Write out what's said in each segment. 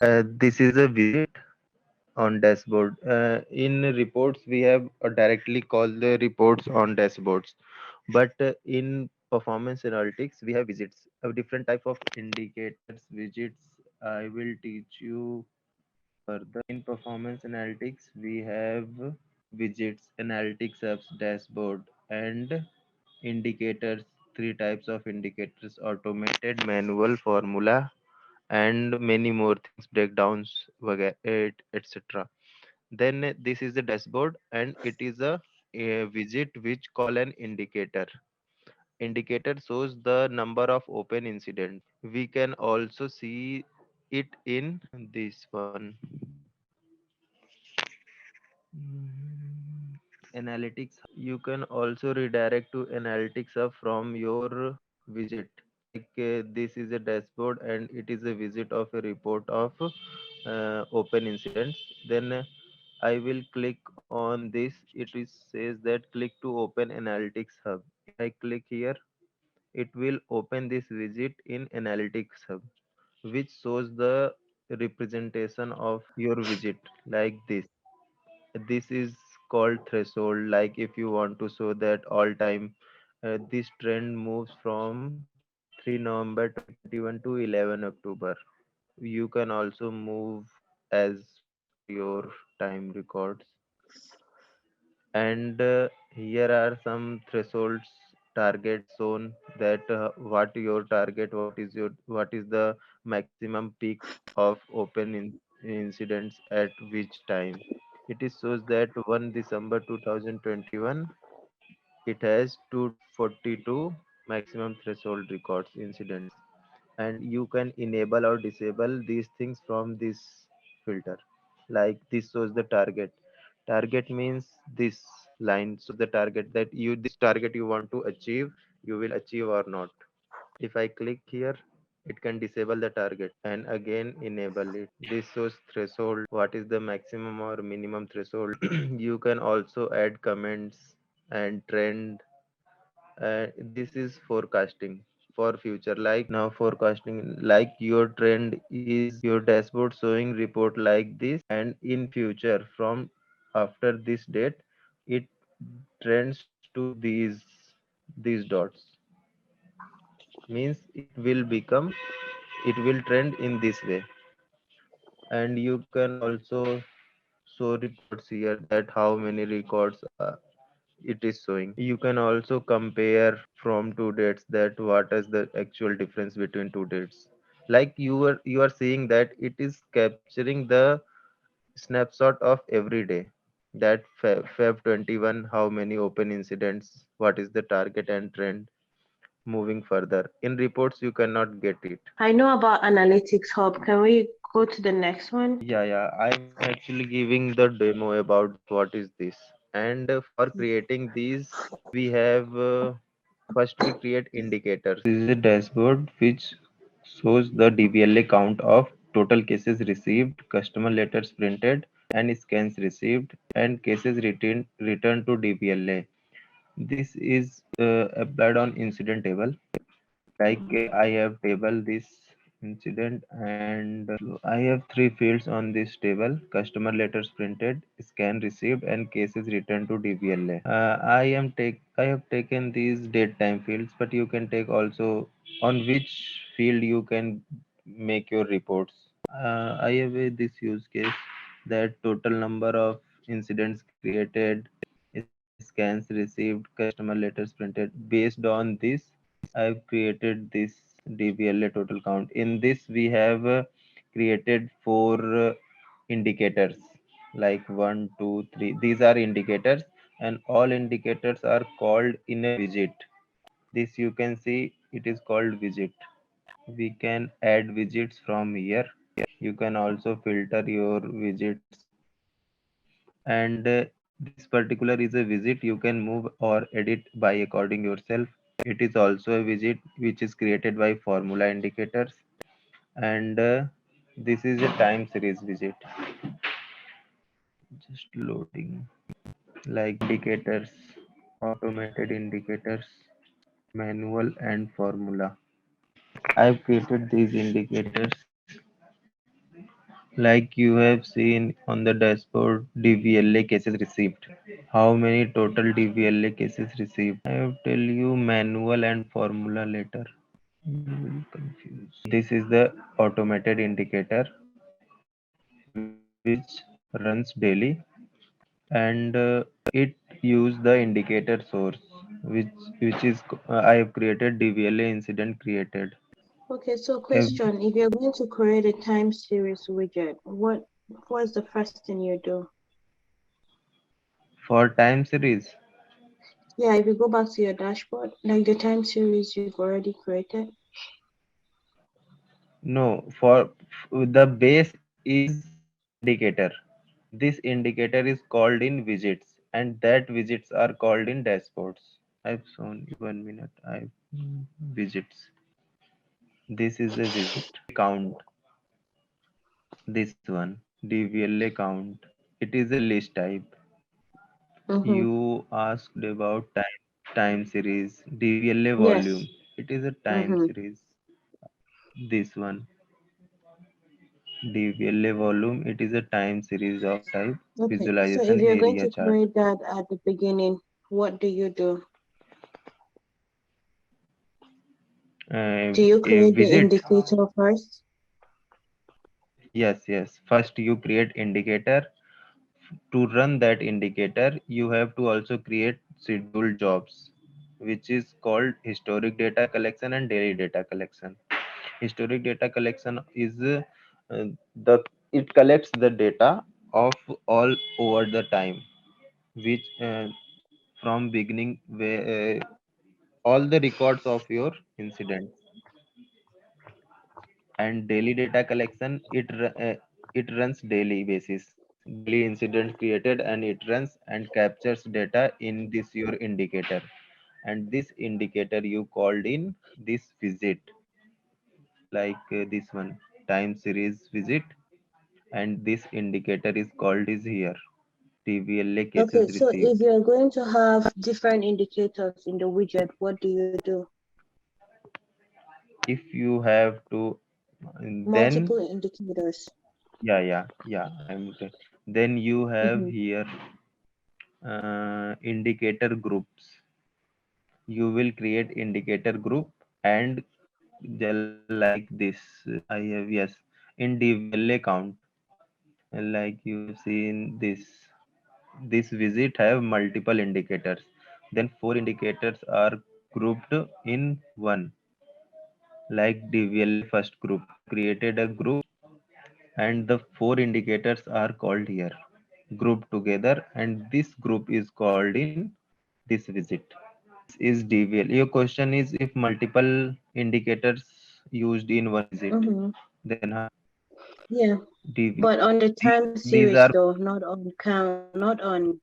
This is a visit on dashboard. In reports, we have directly called the reports on dashboards. But in performance analytics, we have visits, different type of indicators, widgets. I will teach you further. In performance analytics, we have widgets, analytics apps, dashboard, and indicators. Three types of indicators: automated, manual, formula, and many more things, breakdowns, etc. Then this is the dashboard, and it is a widget which call an indicator. Indicator shows the number of open incidents. We can also see it in this one. Mm, Analytics. You can also redirect to analytics hub from your widget. Like this is a dashboard and it is a visit of a report of open incidents. Then I will click on this. It is says that click to open analytics hub. If I click here, it will open this widget in analytics hub, which shows the representation of your widget like this. This is called threshold. Like if you want to show that all time this trend moves from 3 November 2021 to 11 October. You can also move as per your time records. And here are some thresholds, targets shown, that what your target, what is the maximum peak of incidents at which time. It is shows that 1 December 2021, it has 242 maximum threshold records incidents. And you can enable or disable these things from this filter. Like this shows the target. Target means this line shows the target, that you, this target you want to achieve, you will achieve or not. If I click here, it can disable the target and again enable it. This shows threshold, what is the maximum or minimum threshold. You can also add comments and trend. This is forecasting for future. Like now forecasting, like your trend is your dashboard showing report like this, and in future from after this date, it trends to these dots. Means it will trend in this way. And you can also show reports here, that how many records it is showing. You can also compare from two dates, that what is the actual difference between two dates. Like you are seeing that it is capturing the snapshot of every day, that Feb 21, how many open incidents, what is the target and trend. Moving further in reports, you cannot get it. I know about Analytics Hub. Can we go to the next one? Yeah, I'm actually giving the demo about what is this. And for creating these, we have first we create indicators. This is a dashboard which shows the DVLA count of total cases received, customer letters printed, and scans received, and cases returned to DVLA. This is applied on incident table. Like I have table this incident, and I have three fields on this table: customer letters printed, scan received, and cases returned to DVLA. I have taken these date time fields, but you can take also on which field you can make your reports. I have this use case, that total number of incidents created, scans received, customer letters printed. Based on this, I've created this DVLA total count. In this, we have created four indicators, like one, two, three. These are indicators, and all indicators are called in a widget. This you can see, it is called widget. We can add widgets from here. You can also filter your widgets, and this particular is a widget you can move or edit by according yourself. It is also a widget which is created by formula indicators. And this is a time series widget, just loading. Like indicators, automated indicators, manual, and formula. I've created these indicators Like you have seen on the dashboard, DVLA cases received. How many total DVLA cases received? I will tell you manual and formula later. You will confuse. This is the automated indicator which runs daily, and it use the indicator source which is I have created DVLA incident created. Okay, so Have question, if you're going to create a time series widget, what's the first thing you do? for time series. Yeah, if you go back to your dashboard, like the time series you've already created. No, for the base is indicator. This indicator is called in widgets, and that widgets are called in dashboards. I've shown you 1 minute. I widgets. This is a widget count. This one DVLA count. It is a list type. Mm-hmm. You asked about time series DVLA volume. Yes. It is a time Mm-hmm. series. This one DVLA volume. It is a time series of type Okay, so visualization if you're going area to chart. create that at the beginning, what do you do? Do you A create the widget. indicator first? Yes. First, you create indicator. To run that indicator, you have to also create scheduled jobs, which is called historic data collection and daily data collection. Historic data collection is the it collects the data of all over the time, which from beginning where all the records of your incident. And daily data collection, it runs daily basis, daily incident created, and it runs and captures data in this your indicator, and this indicator you called in this visit, like this one time series visit, and this indicator is called is here TVLA cases Okay, so received. if you're going to have different indicators in the widget, what do you do? If you have to then Multiple indicators. yeah I'm okay. Then you have Mm-hmm. here indicator groups. You will create indicator group, and like this I have, yes, in DVLA count, like you have seen this visit have multiple indicators, then four indicators are grouped in one, like DVLA first group. I have created a group, and the four indicators are called here grouped together, and this group is called in this visit. This is DVL. Your question is if multiple indicators used in one visit, Mm-hmm. then how Yeah, DV. but on the time These series are though, not on count, not on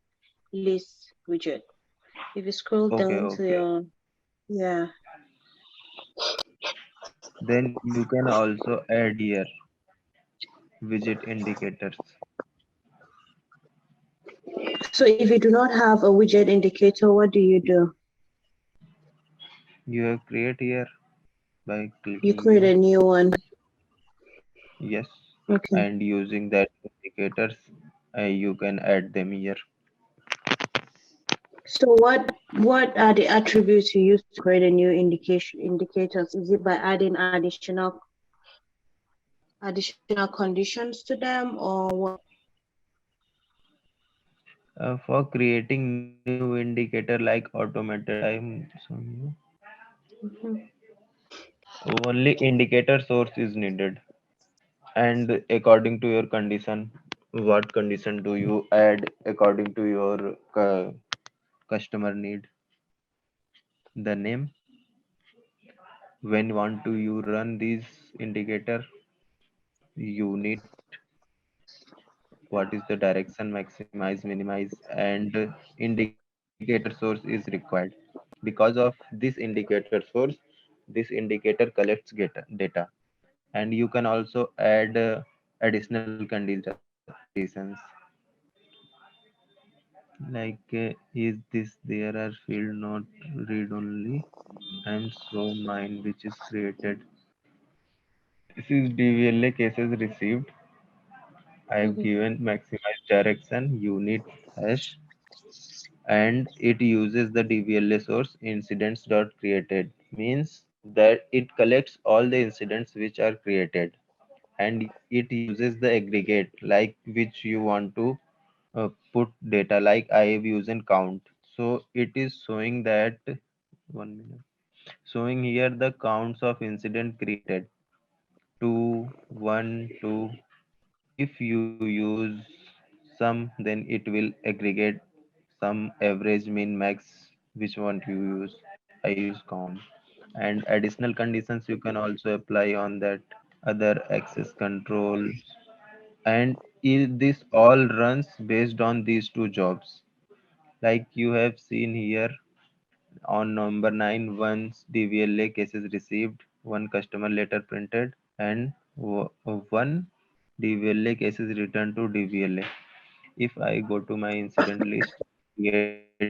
list widget. If you scroll okay. down to Okay. your, yeah. Then you can also add here widget indicators. So if you do not have a widget indicator, what do you do? You have create here by You clicking create new. a new one. Yes, Okay. and using that indicators, you can add them here. So what are the attributes you use to create a new indication indicators? Is it by adding additional conditions to them or what? For creating new indicator like automated time, Mhm. only indicator source is needed, and according to your condition, what condition do you add according to your customer need? The name, when want to you run these indicator, unit, what is the direction, maximize, minimize, and indicator source is required. Because of this indicator source, this indicator collects data, and you can also add additional conditions, like is this there are field not read only, and so mine which is created. This is DVLA cases received. I have Mm-hmm. given maximize direction unit hash, and it uses the DVLA source incidents dot created, means that it collects all the incidents which are created, and it uses the aggregate like which you want to put data, like I have used count. So it is showing that 1 minute, showing here the counts of incident created, 2 1 2. If you use sum, then it will aggregate sum, average, mean, max, which one you use. I use count. And additional conditions you can also apply on that, other access control. And this all runs based on these two jobs. Like you have seen here on number 9, once DVLA cases received, one customer letter printed, and one DVLA cases returned to DVLA. If I go to my incident list, create new.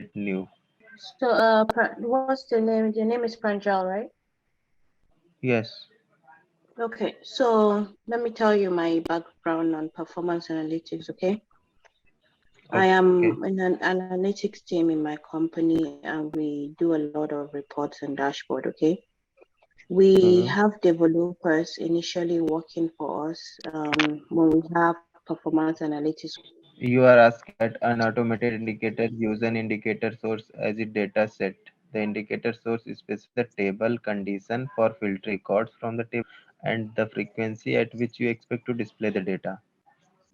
So, what's the name? The name is Pranjal, right? Yes. Okay. So, let me tell you my background on performance analytics. Okay. I Okay. am in an analytics team in my company, and we do a lot of reports and dashboard. Okay. We Uh-huh. have developers initially working for us when we have performance analytics. You are asking that an automated indicator use an indicator source as its data set. The indicator source specifies the table condition for filter records from the table and the frequency at which you expect to display the data.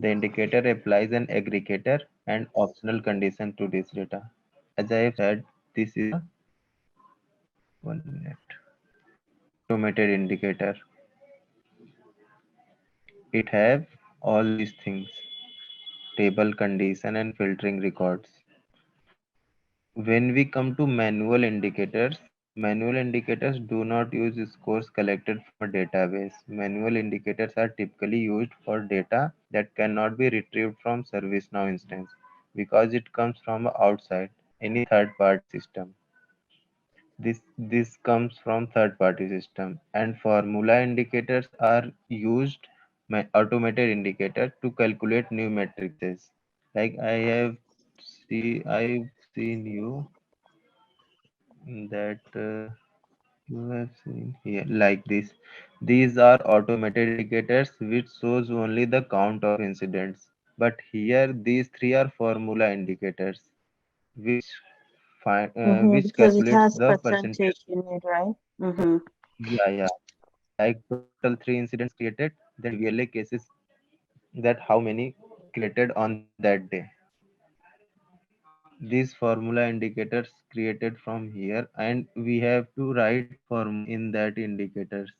The indicator applies an aggregator and optional condition to this data. As I have said, this is a 1 minute automated indicator. It have all these things: table condition and filtering records. When we come to manual indicators do not use scores collected from a database. Manual indicators are typically used for data that cannot be retrieved from ServiceNow instance because it comes from outside any third party system. This comes from third party system, and formula indicators are used automated indicator to calculate new matrices. Like I've seen you that you have seen here like this. These are automated indicators which shows only the count of incidents. But here these three are formula indicators which which Because it calculates has the percentage. percentage in it, right? Mm-hmm. Yeah, yeah. Like total three incidents created, then DVLA cases, that how many created on that day. These formula indicators created from here, and we have to write formula in that indicators.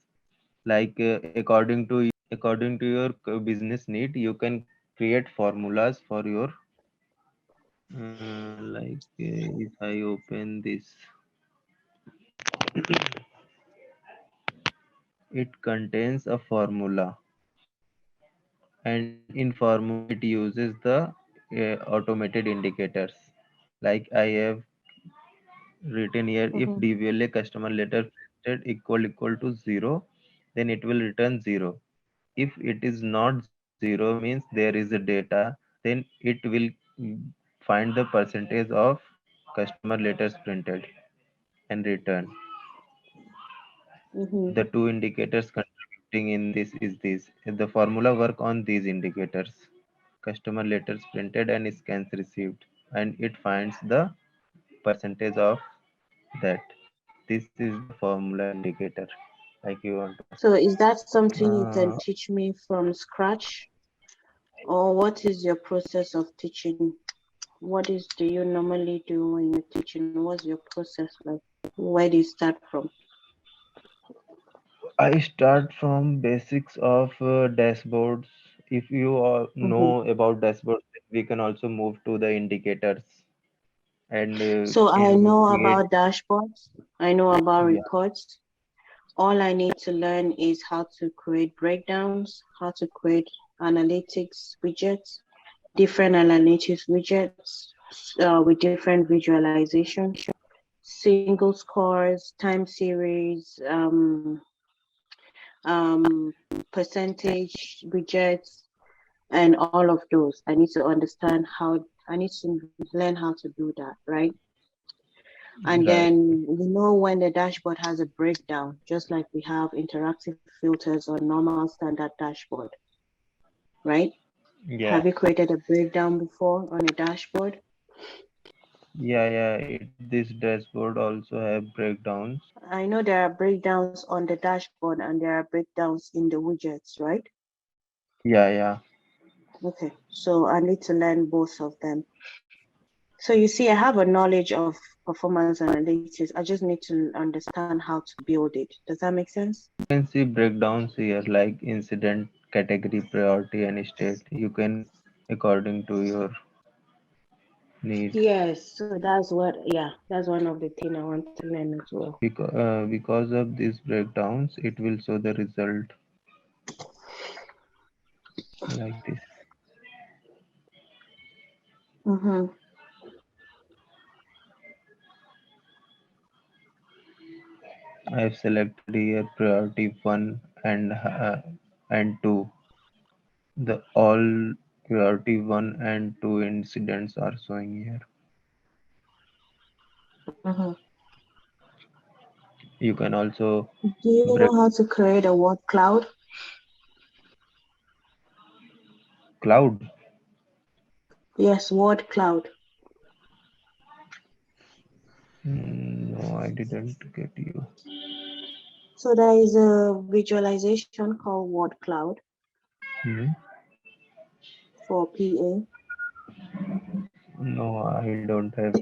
Like according to your business need, you can create formulas for your if I open this, it contains a formula, and in formula it uses the automated indicators. Like I have written here, if Mm-hmm. DVLA customer letter printed equal to 0, then it will return 0. If it is not 0, means there is a data, then it will find the percentage of customer letters printed and return. Mm-hmm. The two indicators contributing in this is this. The formula work on these indicators: customer letters printed and scans received, and it finds the percentage of that. This is the formula indicator. Like you want to ask. So, is that something you can Uh, teach me from scratch, or what is your process of teaching? What is do you normally do when you're teaching? What's your process like? Where do you start from? I start from basics of dashboards. If you Mm-hmm. know about dashboards, we can also move to the indicators and So I know create. about dashboards. I know about Yeah, reports. All I need to learn is how to create breakdowns, how to create analytics widgets, different analytics widgets with different visualization, single scores, time series, um, percentage widgets, and all of those. I need to understand how, I need to learn how to do that, right? And Right. then when the dashboard has a breakdown, just like we have interactive filters on normal standard dashboard, right? Yeah. Have you created a breakdown before on a dashboard? Yeah. This dashboard also have breakdowns. I know there are breakdowns on the dashboard and there are breakdowns in the widgets, right? Yeah. Okay, so I need to learn both of them. So you see, I have a knowledge of performance analytics. I just need to understand how to build it. Does that make sense? You can see breakdowns here like incident, category, priority, and state. You can according to your need. Yes, so that's one of the things I want to learn as well. Because of these breakdowns, it will show the result like this. Mm-hmm. I have selected here priority one and two. The all priority one and two incidents are showing here. Mm-hmm. You can also Do you break know how to create a word cloud? cloud. Yes, word cloud. No, I didn't get you. So there is a visualization called word cloud Hmm? for PA. No, I don't have.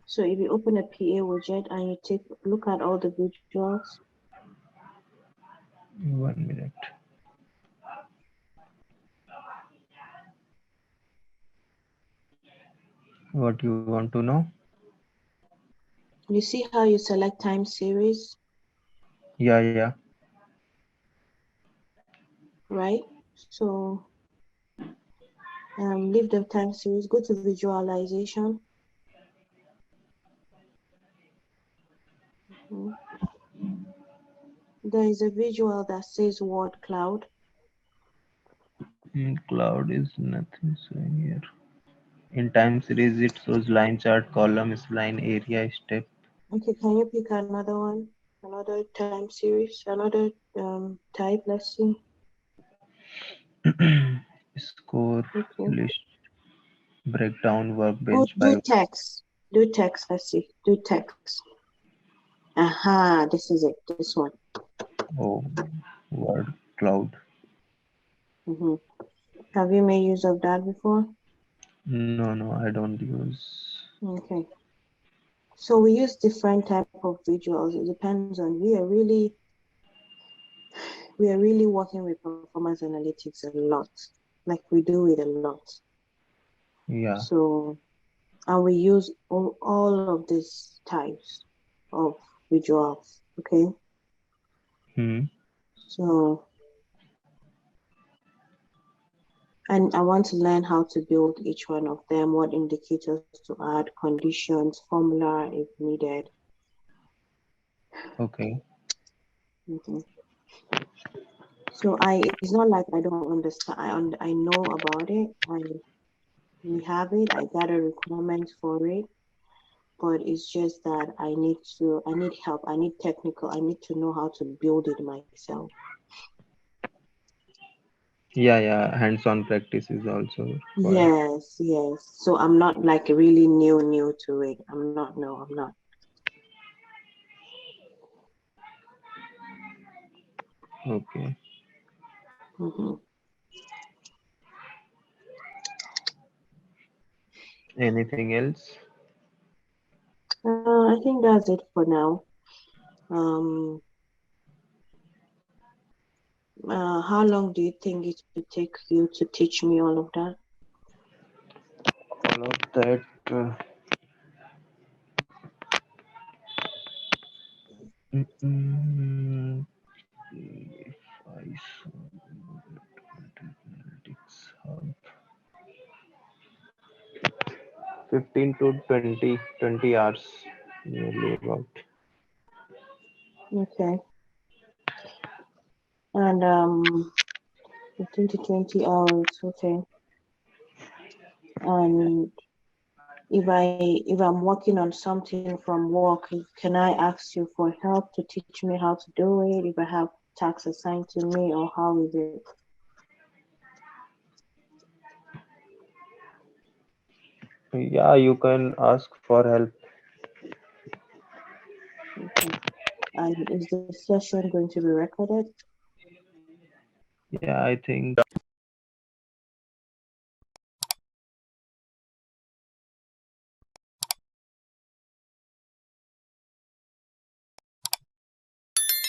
So if you open a PA widget and you take look at all the visuals, 1 minute. What you want to know? you see how you select time series, Yeah. right? So leave the time series, go to visualization. Mhm. There is a visual that says word cloud. Cloud is nothing showing here. In time series, it shows line chart, column, spline, area, step. Okay, can you pick another one? Another time series, another type, let's see. Score, Okay. list, breakdown, Oh, workbench do by text. Do text, let's see. Do text. Aha, this is it, this one. oh, word cloud. Hmm. Have you made use of that before? No, I don't use. Okay. So we use different type of visuals. It depends on we are really working with performance analytics a lot. Like we do it a lot. Yeah. So and we use all of these types of visuals. Okay. Hmm. So and I want to learn how to build each one of them, what indicators to add, conditions, formula if needed. Okay. Mhm. So it's not like I don't understand. I know about it. We have it. I got a requirement for it, but it's just that I need help. I need technical. I need to know how to build it myself. Yeah. Hands-on practice is also required. Yes. So I'm not like really new to it. I'm not. No, I'm not. Okay. Hmm. Anything else? I think that's it for now. Um, how long do you think it would take you to teach me all of that? All of that. Mm, mm, if I saw analytics hub 15 to 20 hours nearly about. Okay. And 15 to 20 hours. Okay. And if I'm working on something from work, can I ask you for help to teach me how to do it if I have tasks assigned to me, or how is it? Yeah, you can ask for help. Okay. And is the session going to be recorded? Yeah, I think